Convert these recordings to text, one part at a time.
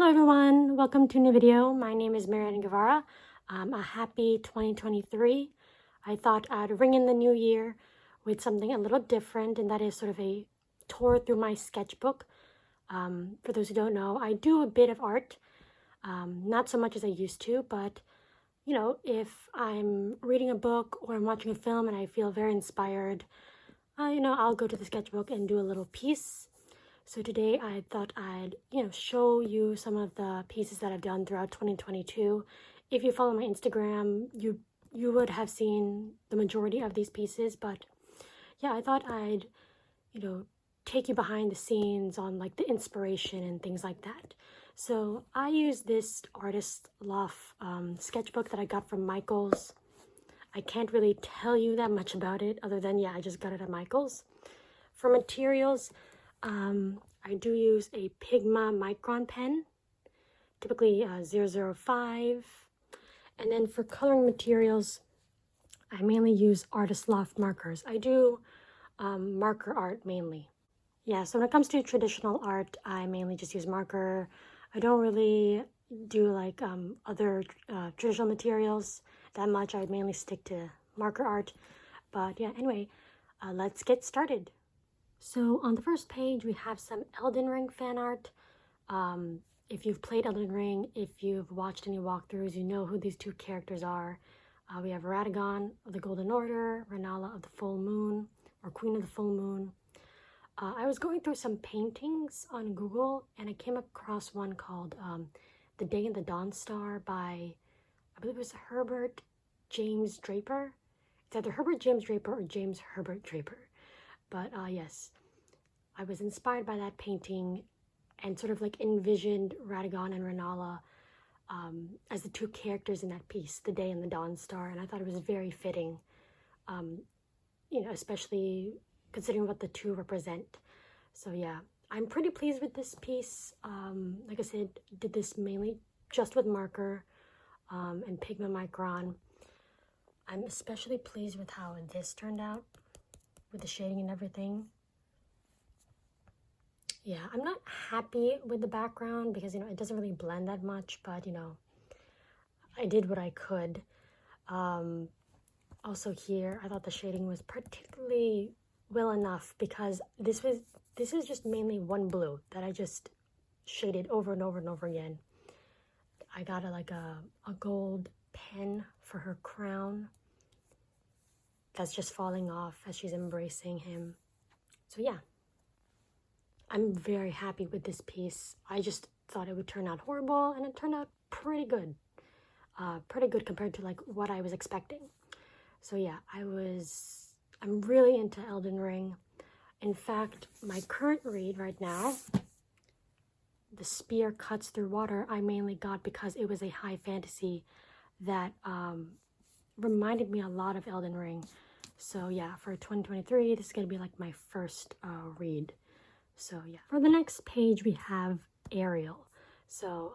Hello everyone, welcome to a new video. My name is Mariana Guevara. A happy 2023. I thought I'd ring in the new year with something a little different, and that is sort of a tour through my sketchbook. For those who don't know, I do a bit of art, not so much as I used to, but you know, if I'm reading a book or I'm watching a film and I feel very inspired, I'll go to the sketchbook and do a little piece. So today I thought I'd, show you some of the pieces that I've done throughout 2022. If you follow my Instagram, you would have seen the majority of these pieces, but yeah, I thought I'd, take you behind the scenes on like the inspiration and things like that. So I use this Artist Loft sketchbook that I got from Michael's. I can't really tell you that much about it other than, I just got it at Michael's. For materials, I do use a Pigma Micron pen, typically 005. And then for coloring materials, I mainly use Artist Loft markers. I do marker art mainly. Yeah, so when it comes to traditional art, I mainly just use marker. I don't really do like other traditional materials that much. I would mainly stick to marker art. But yeah, anyway, let's get started. So on the first page, we have some Elden Ring fan art. If you've played Elden Ring, if you've watched any walkthroughs, you know who these two characters are. We have Radagon of the Golden Order, Renala of the Full Moon, or Queen of the Full Moon. I was going through some paintings on Google, and I came across one called The Day in the Dawn Star by, I believe it was Herbert James Draper. It's either Herbert James Draper or James Herbert Draper. But yes, I was inspired by that painting and sort of like envisioned Radagon and Renala as the two characters in that piece, The Day and the Dawn Star, and I thought it was very fitting, especially considering what the two represent. So yeah, I'm pretty pleased with this piece. Like I said, did this mainly just with marker and Pigma Micron. I'm especially pleased with how this turned out, with the shading and everything. Yeah, I'm not happy with the background because, it doesn't really blend that much, but, I did what I could. Also here, I thought the shading was particularly well enough because this is just mainly one blue that I just shaded over and over and over again. I got a gold pen for her crown that's just falling off as she's embracing him. So yeah, I'm very happy with this piece. I just thought it would turn out horrible, and it turned out pretty good. Pretty good compared to like what I was expecting. So yeah, I'm really into Elden Ring. In fact, my current read right now, The Spear Cuts Through Water, I mainly got because it was a high fantasy that reminded me a lot of Elden Ring. So yeah, for 2023, this is going to be like my first read. So yeah, for the next page, we have Ariel. So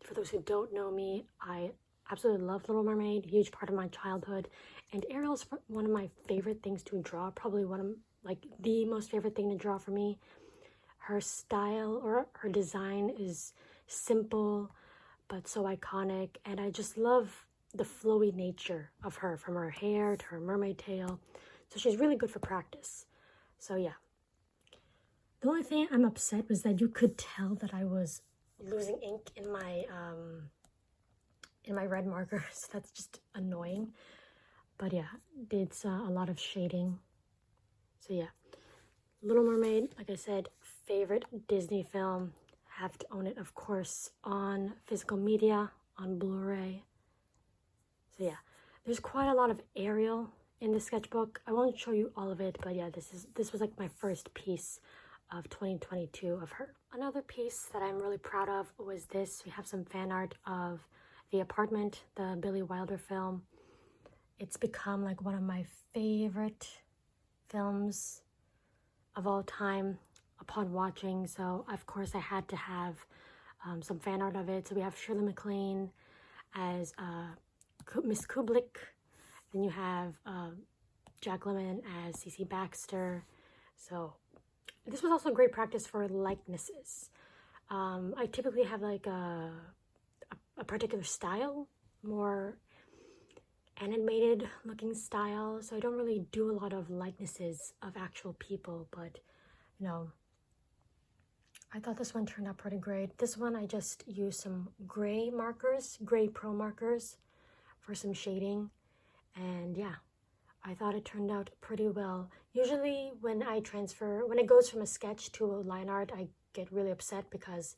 for those who don't know me, I absolutely love Little Mermaid, huge part of my childhood. And Ariel is one of my favorite things to draw, probably one of like the most favorite thing to draw for me. Her style or her design is simple, but so iconic. And I just love the flowy nature of her, from her hair to her mermaid tail. So she's really good for practice. So yeah. The only thing I'm upset was that you could tell that I was losing ink in my red marker. So that's just annoying. But yeah, it's a lot of shading. So yeah, Little Mermaid, like I said, favorite Disney film. Have to own it, of course, on physical media, on Blu-ray. So yeah, there's quite a lot of Ariel in the sketchbook. I won't show you all of it, but yeah, this was like my first piece of 2022 of her. Another piece that I'm really proud of was this. We have some fan art of The Apartment, the Billy Wilder film. It's become like one of my favorite films of all time upon watching. So of course I had to have some fan art of it. So we have Shirley MacLaine as Miss Kublik. Then you have Jack Lemmon as Cece Baxter. So this was also great practice for likenesses. I typically have like a particular style, more animated looking style, so I don't really do a lot of likenesses of actual people, but you know, I thought this one turned out pretty great. This one I just used some gray markers, gray pro markers for some shading, and yeah, I thought it turned out pretty well. Usually when it goes from a sketch to a line art, I get really upset because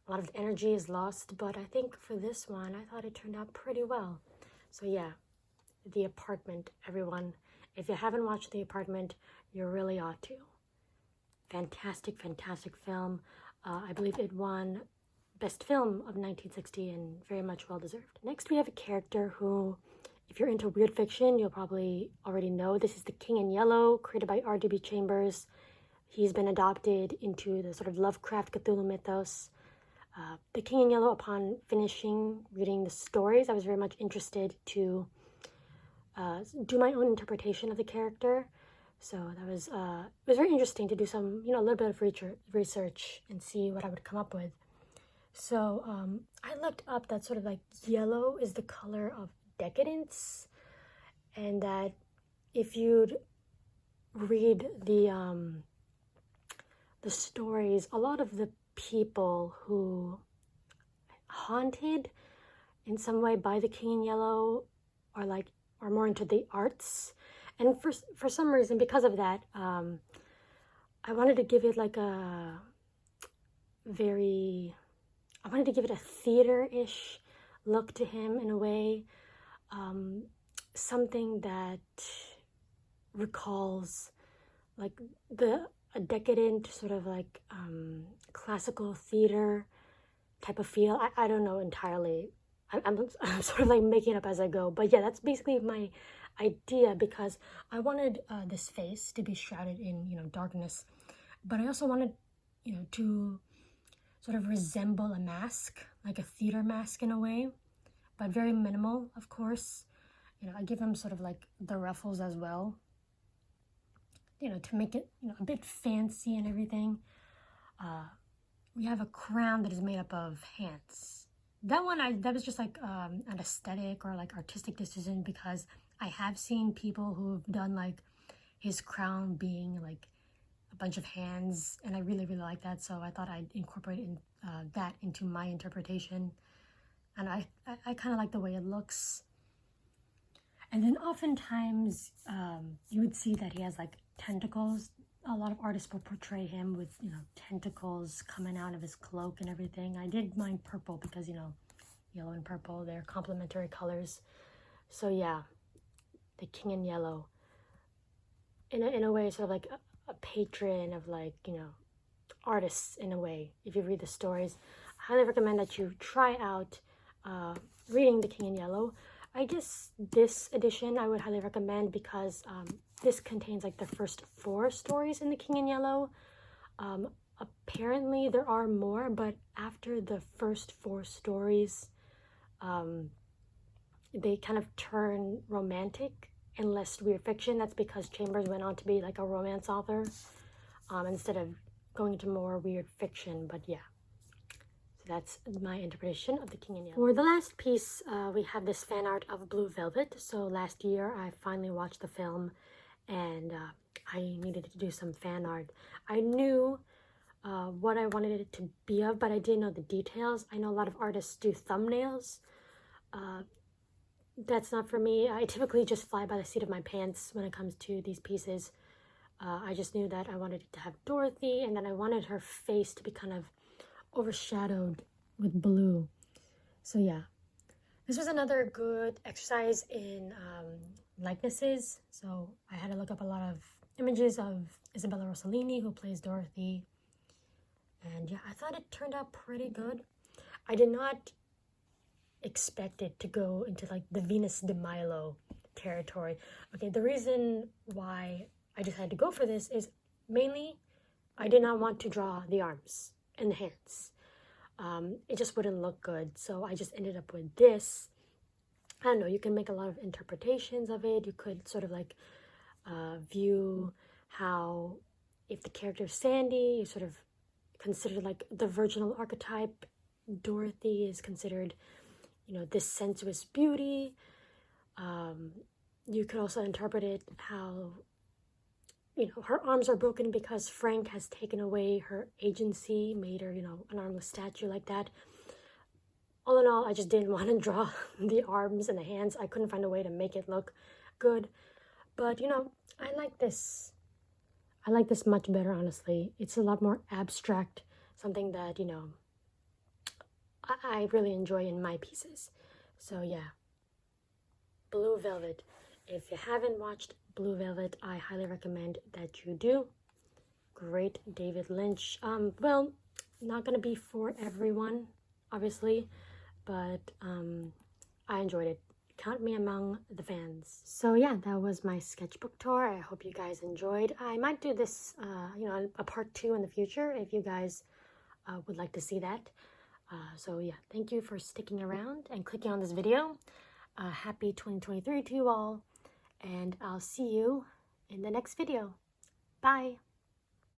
a lot of energy is lost, but I think for this one, I thought it turned out pretty well. So yeah, The Apartment, everyone. If you haven't watched The Apartment, you really ought to. Fantastic, fantastic film. I believe it won Best Film of 1960 and very much well deserved. Next, we have a character who, if you're into weird fiction, you'll probably already know. This is the King in Yellow, created by R.D.B. Chambers. He's been adopted into the sort of Lovecraft Cthulhu mythos. The King in Yellow, upon finishing reading the stories, I was very much interested to do my own interpretation of the character. So that was it was very interesting to do some, a little bit of research and see what I would come up with. So I looked up that sort of like yellow is the color of decadence, and that if you'd read the stories, a lot of the people who haunted in some way by the King in Yellow are more into the arts, and for some reason, because of that, I wanted to give it like I wanted to give it a theater-ish look to him in a way, something that recalls like a decadent sort of like classical theater type of feel. I don't know entirely. I'm sort of like making it up as I go, but yeah, that's basically my idea, because I wanted this face to be shrouded in darkness, but I also wanted to sort of resemble a mask, like a theater mask in a way, but very minimal, of course. I give him sort of like the ruffles as well, to make it a bit fancy and everything. We have a crown that is made up of hands. That was just like an aesthetic or like artistic decision, because I have seen people who've done like his crown being like a bunch of hands, and I really, really like that. So I thought I'd incorporate that into my interpretation, and I kind of like the way it looks. And then oftentimes you would see that he has like tentacles. A lot of artists will portray him with tentacles coming out of his cloak and everything. I did mine purple because yellow and purple, they're complementary colors. So yeah, the King in Yellow, in a way, sort of like a patron of like artists in a way. If you read the stories, I highly recommend that you try out reading the King in Yellow. I guess this edition I would highly recommend because this contains like the first 4 stories in the King in Yellow. Apparently there are more, but after the first 4 stories, they kind of turn romantic and less weird fiction. That's because Chambers went on to be like a romance author instead of going into more weird fiction. But yeah, so that's my interpretation of the King in Yellow. For the last piece, we have this fan art of Blue Velvet. So last year I finally watched the film, and I needed to do some fan art. I knew what I wanted it to be of, but I didn't know the details. I know a lot of artists do thumbnails. That's not for me. I typically just fly by the seat of my pants when it comes to these pieces. I just knew that I wanted it to have Dorothy, and then I wanted her face to be kind of overshadowed with blue. So yeah, this was another good exercise in likenesses. So I had to look up a lot of images of Isabella Rossellini, who plays Dorothy. And yeah, I thought it turned out pretty good. I did not expect it to go into like the Venus de Milo territory. Okay, the reason why I decided to go for this is mainly I did not want to draw the arms and the hands. It just wouldn't look good. So I just ended up with this. I don't know, you can make a lot of interpretations of it. You could sort of like view how, if the character is Sandy, you sort of considered like the virginal archetype. Dorothy is considered, you know, this sensuous beauty. You could also interpret it how, you know, her arms are broken because Frank has taken away her agency, made her, you know, an armless statue like that. All in all, I just didn't want to draw the arms and the hands. I couldn't find a way to make it look good. But, you know, I like this. I like this much better, honestly. It's a lot more abstract, something that, you know, I really enjoy in my pieces. So, yeah. Blue Velvet. If you haven't watched Blue Velvet, I highly recommend that you do. Great David Lynch. Well, not gonna be for everyone, obviously, but I enjoyed it. Count me among the fans. So yeah, that was my sketchbook tour. I hope you guys enjoyed. I might do this, you know, a part 2 in the future if you guys would like to see that. So yeah, thank you for sticking around and clicking on this video. Happy 2023 to you all, and I'll see you in the next video. Bye!